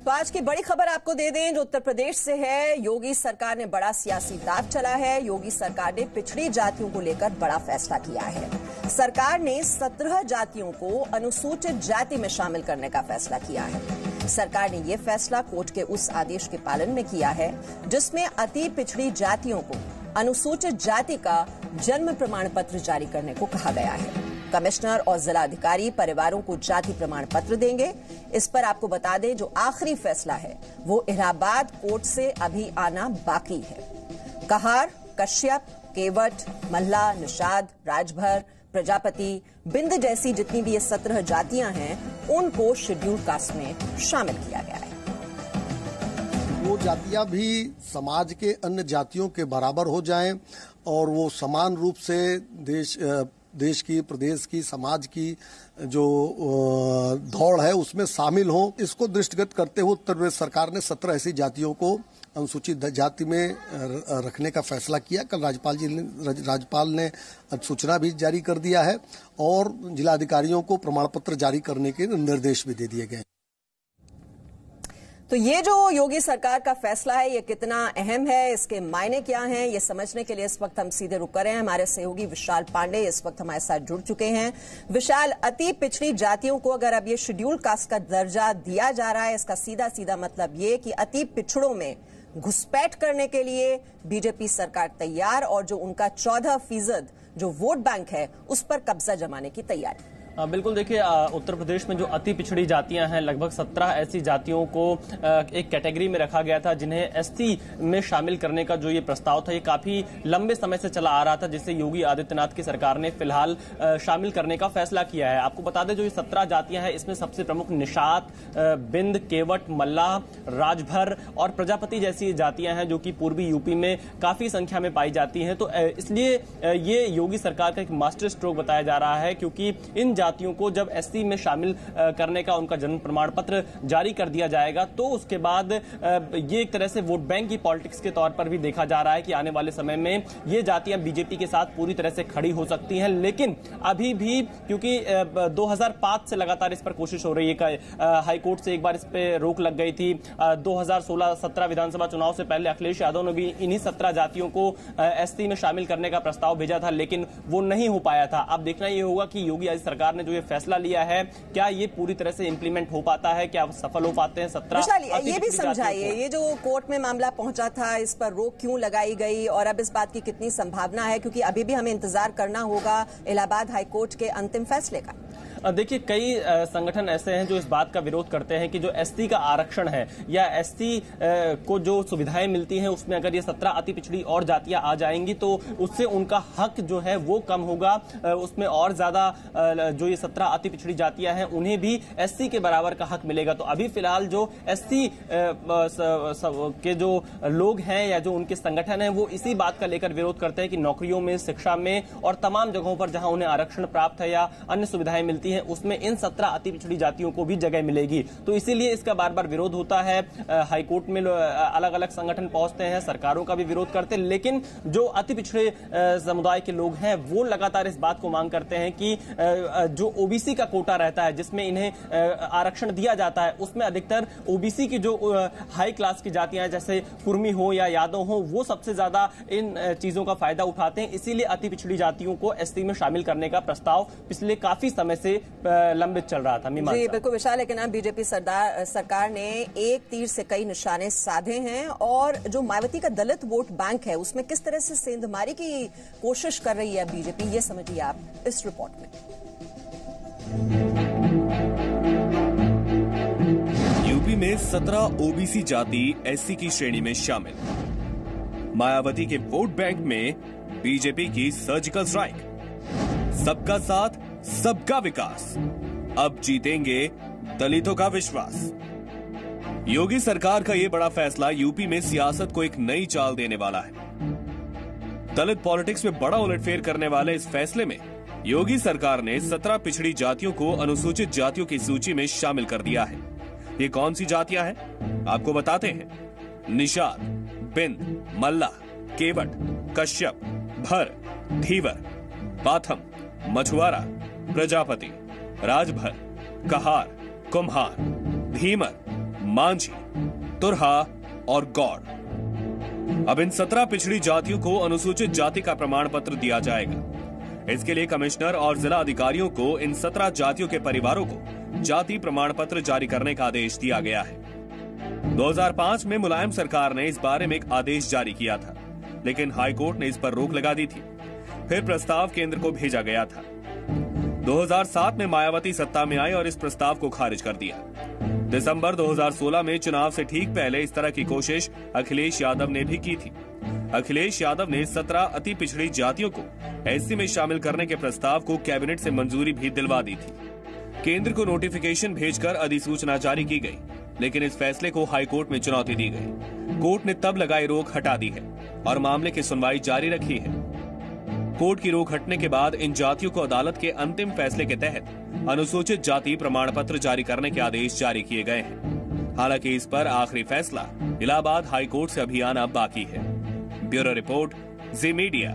तो आज की बड़ी खबर आपको दे दें जो उत्तर प्रदेश से है। योगी सरकार ने बड़ा सियासी दांव चला है। योगी सरकार ने पिछड़ी जातियों को लेकर बड़ा फैसला किया है। सरकार ने 17 जातियों को अनुसूचित जाति में शामिल करने का फैसला किया है। सरकार ने यह फैसला कोर्ट के उस आदेश के पालन में किया है जिसमें अति पिछड़ी जातियों को अनुसूचित जाति का जन्म प्रमाण पत्र जारी करने को कहा गया है। कमिश्नर और जिला अधिकारी परिवारों को जाति प्रमाण पत्र देंगे। इस पर आपको बता दें जो आखिरी फैसला है वो इलाहाबाद कोर्ट से अभी आना बाकी है। कहार, कश्यप, केवट, मल्ला, निषाद, राजभर, प्रजापति, बिंद जैसी जितनी भी ये 17 जातियां हैं उनको शेड्यूल कास्ट में शामिल किया गया है। वो जातियां भी समाज के अन्य जातियों के बराबर हो जाएं और वो समान रूप से देश की, प्रदेश की, समाज की जो दौड़ है उसमें शामिल हो। इसको दृष्टिगत करते हुए उत्तर प्रदेश सरकार ने 17 ऐसी जातियों को अनुसूचित जाति में रखने का फैसला किया। कल राज्यपाल ने सूचना भी जारी कर दिया है और जिलाधिकारियों को प्रमाण पत्र जारी करने के निर्देश भी दे दिए गए। तो ये जो योगी सरकार का फैसला है ये कितना अहम है, इसके मायने क्या हैं, ये समझने के लिए इस वक्त हम सीधे रुक कर रहे हैं। हमारे सहयोगी विशाल पांडे इस वक्त हमारे साथ जुड़ चुके हैं। विशाल, अति पिछड़ी जातियों को अगर अब ये शेड्यूल कास्ट का दर्जा दिया जा रहा है, इसका सीधा सीधा मतलब ये कि अति पिछड़ों में घुसपैठ करने के लिए बीजेपी सरकार तैयार और जो उनका 14% जो वोट बैंक है उस पर कब्जा जमाने की तैयारी। बिल्कुल, देखिए उत्तर प्रदेश में जो अति पिछड़ी जातियां हैं लगभग 17 ऐसी जातियों को एक कैटेगरी में रखा गया था जिन्हें एसटी में शामिल करने का जो ये प्रस्ताव था ये काफी लंबे समय से चला आ रहा था, जिसे योगी आदित्यनाथ की सरकार ने फिलहाल शामिल करने का फैसला किया है। आपको बता दें जो ये 17 जातियां हैं इसमें सबसे प्रमुख निषाद, बिंद, केवट, मल्ला, राजभर और प्रजापति जैसी जातियां हैं जो कि पूर्वी यूपी में काफी संख्या में पाई जाती हैं। तो इसलिए ये योगी सरकार का एक मास्टर स्ट्रोक बताया जा रहा है क्योंकि इन जातियों को जब एससी में शामिल करने का उनका जन्म प्रमाण पत्र जारी कर दिया जाएगा तो उसके बाद ये एक तरह से वोट बैंक की पॉलिटिक्स के तौर पर भी देखा जा रहा है कि आने वाले समय में ये जातियां बीजेपी के साथ पूरी तरह से खड़ी हो सकती हैं। लेकिन अभी भी क्योंकि 2005 से लगातार इस पर कोशिश हो रही है, हाईकोर्ट से एक बार इस पर रोक लग गई थी। 2016-17 विधानसभा चुनाव से पहले अखिलेश यादव ने भी इन्हीं 17 जातियों को एससी में शामिल करने का प्रस्ताव भेजा था लेकिन वो नहीं हो पाया था। अब देखना यह होगा कि योगी आदित्यनाथ सरकार ने जो ये फैसला लिया है क्या ये पूरी तरह से इंप्लीमेंट हो पाता है, क्या सफल हो पाते हैं 17। ये भी समझाइए ये जो कोर्ट में मामला पहुंचा था इस पर रोक क्यों लगाई गई और अब इस बात की कितनी संभावना है, क्योंकि अभी भी हमें इंतजार करना होगा इलाहाबाद हाईकोर्ट के अंतिम फैसले का। देखिए कई संगठन ऐसे हैं जो इस बात का विरोध करते हैं कि जो एसटी का आरक्षण है या एसटी को जो सुविधाएं मिलती हैं उसमें अगर ये 17 अति पिछड़ी और जातियां आ जाएंगी तो उससे उनका हक जो है वो कम होगा। उसमें और ज्यादा जो ये 17 अति पिछड़ी जातियां हैं उन्हें भी एससी के बराबर का हक मिलेगा। तो अभी फिलहाल जो एससी के जो लोग हैं या जो उनके संगठन हैं वो इसी बात का लेकर विरोध करते हैं कि नौकरियों में, शिक्षा में और तमाम जगहों पर जहां उन्हें आरक्षण प्राप्त है या अन्य सुविधाएं मिलती हैं उसमें इन 17 अति पिछड़ी जातियों को भी जगह मिलेगी। तो इसीलिए इसका बार बार विरोध होता है। हाईकोर्ट में अलग अलग संगठन पहुंचते हैं, सरकारों का भी विरोध करते हैं, लेकिन जो अति पिछड़े समुदाय के लोग हैं वो लगातार इस बात को मांग करते हैं कि जो ओबीसी का कोटा रहता है जिसमें इन्हें आरक्षण दिया जाता है उसमें अधिकतर ओबीसी की जो हाई क्लास की जातियां हैं जैसे कुर्मी हो या यादव हो वो सबसे ज्यादा इन चीजों का फायदा उठाते हैं। इसीलिए अति पिछड़ी जातियों को एसटी में शामिल करने का प्रस्ताव पिछले काफी समय से लंबित चल रहा था। जी बिल्कुल विशाल, लेकिन अब बीजेपी सरकार ने एक तीर से कई निशाने साधे हैं और जो मायावती का दलित वोट बैंक है उसमें किस तरह से सेंधमारी की कोशिश कर रही है बीजेपी, ये समझिए आप इस रिपोर्ट में। यूपी में 17 ओबीसी जाति एससी की श्रेणी में शामिल। मायावती के वोट बैंक में बीजेपी की सर्जिकल स्ट्राइक। सबका साथ, सबका विकास, अब जीतेंगे दलितों का विश्वास। योगी सरकार का यह बड़ा फैसला यूपी में सियासत को एक नई चाल देने वाला है। दलित पॉलिटिक्स में बड़ा उलटफेर करने वाले इस फैसले में योगी सरकार ने 17 पिछड़ी जातियों को अनुसूचित जातियों की सूची में शामिल कर दिया है। ये कौन सी जातियां हैं आपको बताते हैं। निषाद, बिंद, मल्ला, केवट, कश्यप, भर, धीवर, बाथम, मछुआरा, प्रजापति, राजभर, कहार, कुम्हार, धीमर, मांझी, तुरहा और गौड़। अब इन 17 पिछड़ी जातियों को अनुसूचित जाति का प्रमाण पत्र दिया जाएगा। इसके लिए कमिश्नर और जिला अधिकारियों को इन 17 जातियों के परिवारों को जाति प्रमाण पत्र जारी करने का आदेश दिया गया है। 2005 में मुलायम सरकार ने इस बारे में एक आदेश जारी किया था, लेकिन हाईकोर्ट ने इस पर रोक लगा दी थी। फिर प्रस्ताव केंद्र को भेजा गया था। 2007 में मायावती सत्ता में आई और इस प्रस्ताव को खारिज कर दिया। दिसंबर 2016 में चुनाव से ठीक पहले इस तरह की कोशिश अखिलेश यादव ने भी की थी। अखिलेश यादव ने 17 अति पिछड़ी जातियों को एससी में शामिल करने के प्रस्ताव को कैबिनेट से मंजूरी भी दिलवा दी थी। केंद्र को नोटिफिकेशन भेजकर अधिसूचना जारी की गई, लेकिन इस फैसले को हाईकोर्ट में चुनौती दी गई। कोर्ट ने तब लगाई रोक हटा दी है और मामले की सुनवाई जारी रखी है। कोर्ट की रोक हटने के बाद इन जातियों को अदालत के अंतिम फैसले के तहत अनुसूचित जाति प्रमाण पत्र जारी करने के आदेश जारी किए गए हैं। हालांकि इस पर आखिरी फैसला इलाहाबाद हाईकोर्ट से अभी आना बाकी है। ब्यूरो रिपोर्ट, जी मीडिया।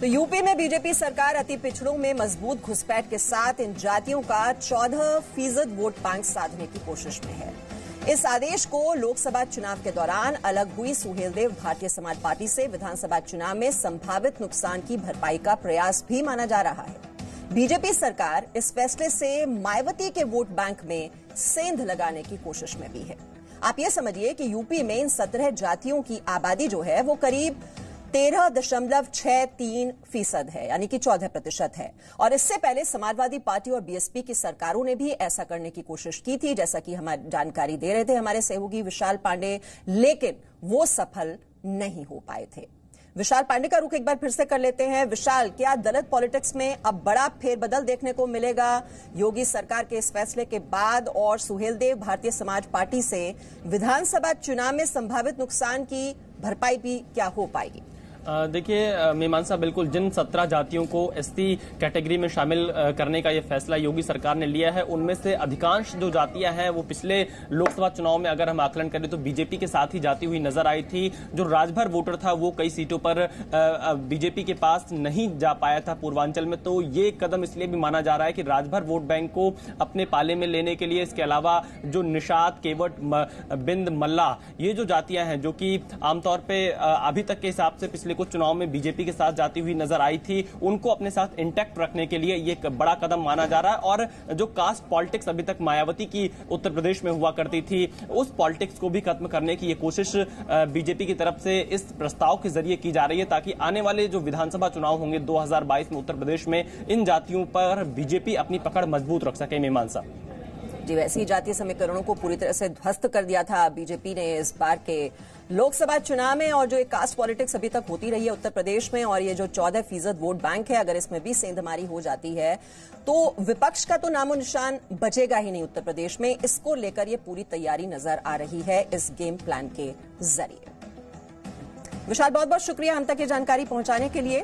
तो यूपी में बीजेपी सरकार अति पिछड़ों में मजबूत घुसपैठ के साथ इन जातियों का 14% वोट बैंक साधने की कोशिश में है। इस आदेश को लोकसभा चुनाव के दौरान अलग हुई सुहेलदेव भारतीय समाज पार्टी से विधानसभा चुनाव में संभावित नुकसान की भरपाई का प्रयास भी माना जा रहा है। बीजेपी सरकार इस फैसले से मायावती के वोट बैंक में सेंध लगाने की कोशिश में भी है। आप ये समझिए कि यूपी में इन 17 जातियों की आबादी जो है वो करीब 13.63% है, यानी कि 14% है। और इससे पहले समाजवादी पार्टी और बीएसपी की सरकारों ने भी ऐसा करने की कोशिश की थी, जैसा कि हमारी जानकारी दे रहे थे हमारे सहयोगी विशाल पांडे, लेकिन वो सफल नहीं हो पाए थे। विशाल पांडे का रुख एक बार फिर से कर लेते हैं। विशाल, क्या दलित पॉलिटिक्स में अब बड़ा फेरबदल देखने को मिलेगा योगी सरकार के इस फैसले के बाद, और सुहेलदेव भारतीय समाज पार्टी से विधानसभा चुनाव में संभावित नुकसान की भरपाई भी क्या हो पाएगी? देखिए मीमांसा, बिल्कुल जिन 17 जातियों को एसटी कैटेगरी में शामिल करने का ये फैसला योगी सरकार ने लिया है, उनमें से अधिकांश जो जातियां हैं वो पिछले लोकसभा चुनाव में अगर हम आकलन करें तो बीजेपी के साथ ही जाती हुई नजर आई थी। जो राजभर वोटर था वो कई सीटों पर बीजेपी के पास नहीं जा पाया था पूर्वांचल में। तो ये कदम इसलिए भी माना जा रहा है कि राजभर वोट बैंक को अपने पाले में लेने के लिए, इसके अलावा जो निषाद, केवट, बिंद, मल्ला, ये जो जातियां हैं जो कि आमतौर पर अभी तक के हिसाब से पिछले कुछ चुनाव में बीजेपी के साथ जाती हुई नजर आई थी, उनको अपने साथ इंटैक्ट रखने के लिए ये एक बड़ा कदम माना जा रहा है। और जो कास्ट पॉलिटिक्स अभी तक मायावती की उत्तर प्रदेश में हुआ करती थी, उस पॉलिटिक्स को भी खत्म करने की ये कोशिश बीजेपी की तरफ से इस प्रस्ताव के जरिए की जा रही है, ताकि आने वाले जो विधानसभा चुनाव होंगे 2022 में उत्तर प्रदेश में, इन जातियों पर बीजेपी अपनी पकड़ मजबूत रख सके। मीमांसा जी, वैसे ही जातीय समीकरणों को पूरी तरह से ध्वस्त कर दिया था बीजेपी ने इस बार के लोकसभा चुनाव में। और जो एक कास्ट पॉलिटिक्स अभी तक होती रही है उत्तर प्रदेश में, और ये जो 14% वोट बैंक है, अगर इसमें भी सेंधमारी हो जाती है तो विपक्ष का तो नामो निशान बचेगा ही नहीं उत्तर प्रदेश में। इसको लेकर ये पूरी तैयारी नजर आ रही है इस गेम प्लान के जरिए। विशाल, बहुत बहुत शुक्रिया हम तक ये जानकारी पहुंचाने के लिए।